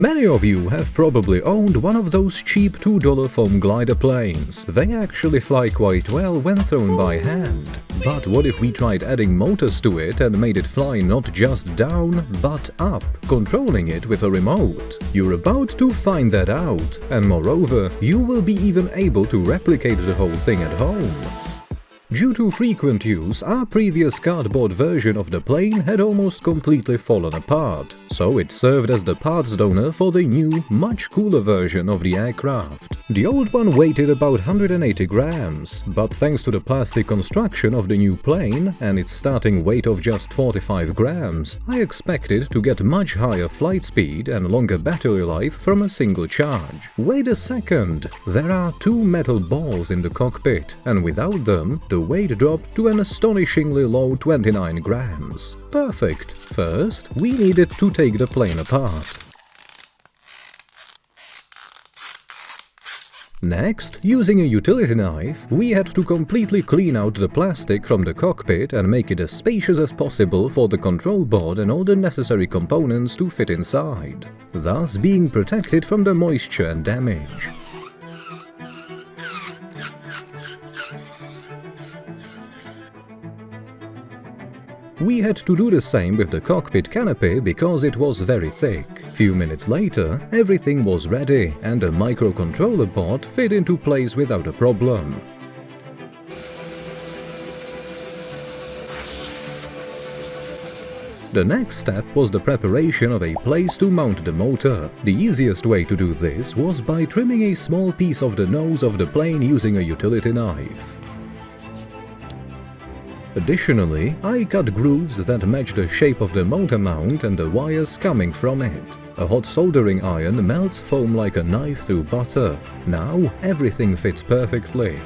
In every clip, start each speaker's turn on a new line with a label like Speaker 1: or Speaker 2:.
Speaker 1: Many of you have probably owned one of those cheap $2 foam glider planes. They actually fly quite well when thrown by hand. But what if we tried adding motors to it and made it fly not just down, but up, controlling it with a remote? You're about to find that out, and moreover, you will be even able to replicate the whole thing at home. Due to frequent use, our previous cardboard version of the plane had almost completely fallen apart, so it served as the parts donor for the new, much cooler version of the aircraft. The old one weighed about 180 grams, but thanks to the plastic construction of the new plane and its starting weight of just 45 grams, I expected to get much higher flight speed and longer battery life from a single charge. Wait a second, there are two metal balls in the cockpit, and without them, the weight dropped to an astonishingly low 29 grams. Perfect. First, we needed to take the plane apart. Next, using a utility knife, we had to completely clean out the plastic from the cockpit and make it as spacious as possible for the control board and all the necessary components to fit inside, thus being protected from the moisture and damage. We had to do the same with the cockpit canopy because it was very thick. Few minutes later, everything was ready and the microcontroller board fit into place without a problem. The next step was the preparation of a place to mount the motor. The easiest way to do this was by trimming a small piece of the nose of the plane using a utility knife. Additionally, I cut grooves that match the shape of the motor mount and the wires coming from it. A hot soldering iron melts foam like a knife through butter. Now everything fits perfectly.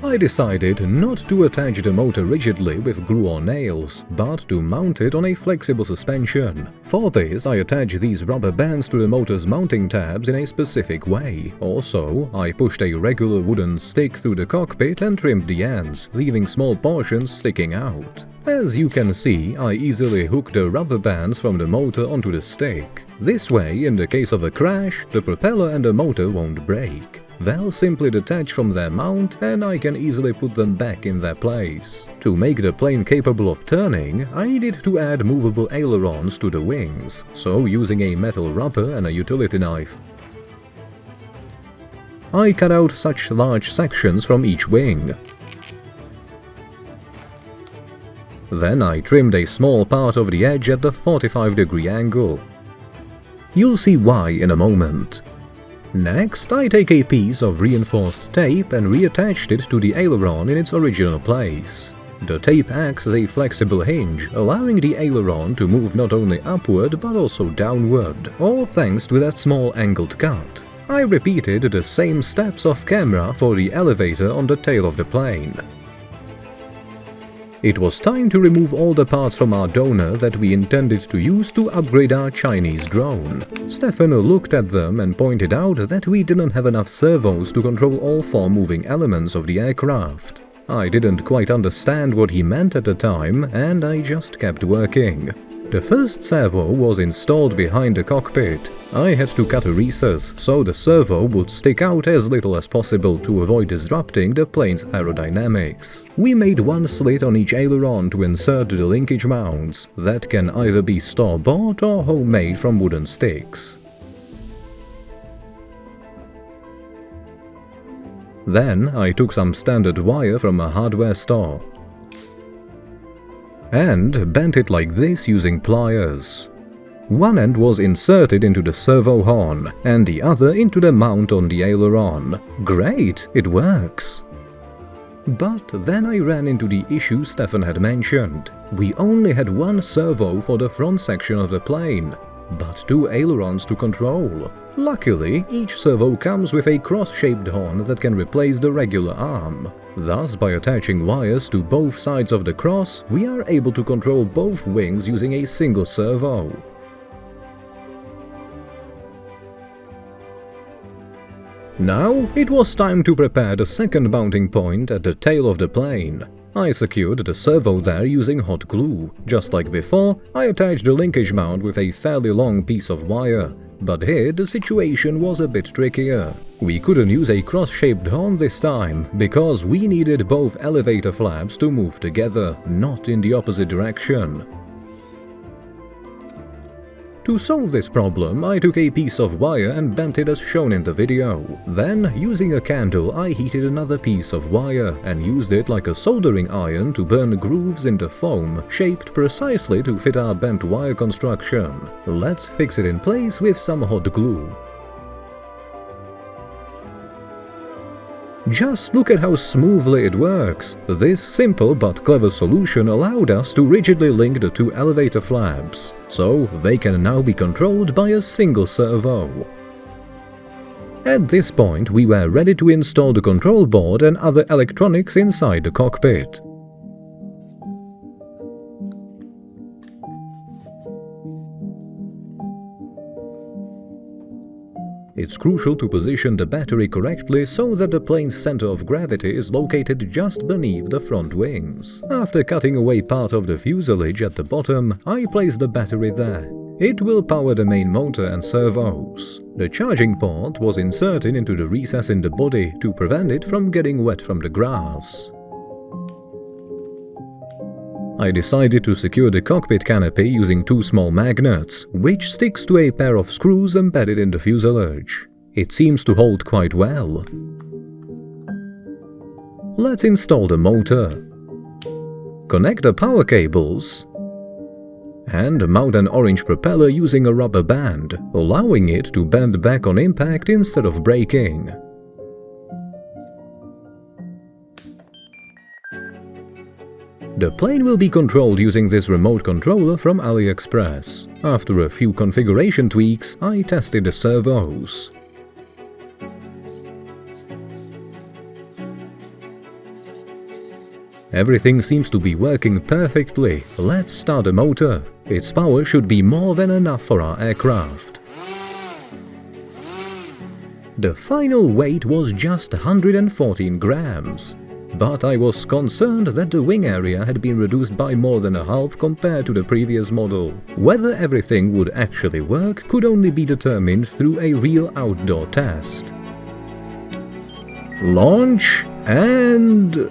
Speaker 1: I decided not to attach the motor rigidly with glue or nails, but to mount it on a flexible suspension. For this, I attach these rubber bands to the motor's mounting tabs in a specific way. Also, I pushed a regular wooden stick through the cockpit and trimmed the ends, leaving small portions sticking out. As you can see, I easily hooked the rubber bands from the motor onto the stick. This way, in the case of a crash, the propeller and the motor won't break. They'll simply detach from their mount and I can easily put them back in their place. To make the plane capable of turning, I needed to add movable ailerons to the wings, so using a metal rubber and a utility knife, I cut out such large sections from each wing. Then I trimmed a small part of the edge at the 45-degree angle. You'll see why in a moment. Next, I take a piece of reinforced tape and reattached it to the aileron in its original place. The tape acts as a flexible hinge, allowing the aileron to move not only upward but also downward, all thanks to that small angled cut. I repeated the same steps off camera for the elevator on the tail of the plane. It was time to remove all the parts from our donor that we intended to use to upgrade our Chinese drone. Stefan looked at them and pointed out that we didn't have enough servos to control all four moving elements of the aircraft. I didn't quite understand what he meant at the time, and I just kept working. The first servo was installed behind the cockpit. I had to cut a recess so the servo would stick out as little as possible to avoid disrupting the plane's aerodynamics. We made one slit on each aileron to insert the linkage mounts that can either be store-bought or homemade from wooden sticks. Then I took some standard wire from a hardware store and bent it like this using pliers. One end was inserted into the servo horn and the other into the mount on the aileron. Great, it works! But then I ran into the issue Stefan had mentioned. We only had one servo for the front section of the plane, but two ailerons to control. Luckily, each servo comes with a cross-shaped horn that can replace the regular arm. Thus, by attaching wires to both sides of the cross, we are able to control both wings using a single servo. Now, it was time to prepare the second mounting point at the tail of the plane. I secured the servo there using hot glue. Just like before, I attached the linkage mount with a fairly long piece of wire. But here the situation was a bit trickier. We couldn't use a cross-shaped horn this time, because we needed both elevator flaps to move together, not in the opposite direction. To solve this problem, I took a piece of wire and bent it as shown in the video. Then, using a candle, I heated another piece of wire and used it like a soldering iron to burn grooves in the foam, shaped precisely to fit our bent wire construction. Let's fix it in place with some hot glue. Just look at how smoothly it works. This simple but clever solution allowed us to rigidly link the two elevator flaps, so they can now be controlled by a single servo. At this point, we were ready to install the control board and other electronics inside the cockpit. It's crucial to position the battery correctly so that the plane's center of gravity is located just beneath the front wings. After cutting away part of the fuselage at the bottom, I placed the battery there. It will power the main motor and servos. The charging port was inserted into the recess in the body to prevent it from getting wet from the grass. I decided to secure the cockpit canopy using two small magnets, which sticks to a pair of screws embedded in the fuselage. It seems to hold quite well. Let's install the motor. Connect the power cables and mount an orange propeller using a rubber band, allowing it to bend back on impact instead of braking. The plane will be controlled using this remote controller from AliExpress. After a few configuration tweaks, I tested the servos. Everything seems to be working perfectly. Let's start the motor. Its power should be more than enough for our aircraft. The final weight was just 114 grams. But I was concerned that the wing area had been reduced by more than a half compared to the previous model. Whether everything would actually work could only be determined through a real outdoor test. Launch and...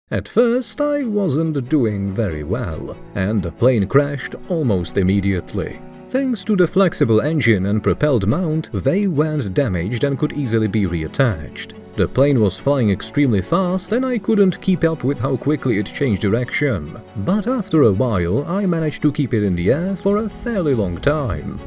Speaker 1: At first, I wasn't doing very well, and the plane crashed almost immediately. Thanks to the flexible engine and propelled mount, they weren't damaged and could easily be reattached. The plane was flying extremely fast and I couldn't keep up with how quickly it changed direction. But after a while, I managed to keep it in the air for a fairly long time.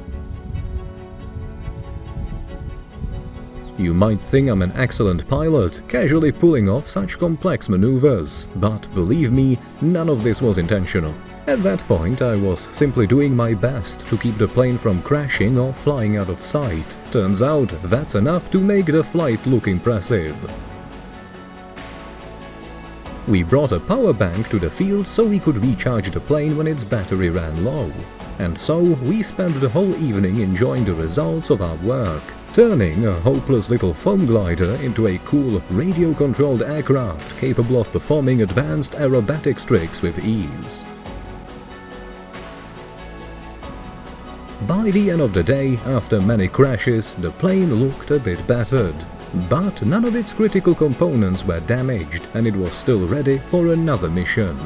Speaker 1: You might think I'm an excellent pilot, casually pulling off such complex maneuvers, but believe me, none of this was intentional. At that point, I was simply doing my best to keep the plane from crashing or flying out of sight. Turns out, that's enough to make the flight look impressive. We brought a power bank to the field so we could recharge the plane when its battery ran low. And so, we spent the whole evening enjoying the results of our work, turning a hopeless little foam glider into a cool, radio-controlled aircraft capable of performing advanced aerobatics tricks with ease. By the end of the day, after many crashes, the plane looked a bit battered. But none of its critical components were damaged, and it was still ready for another mission.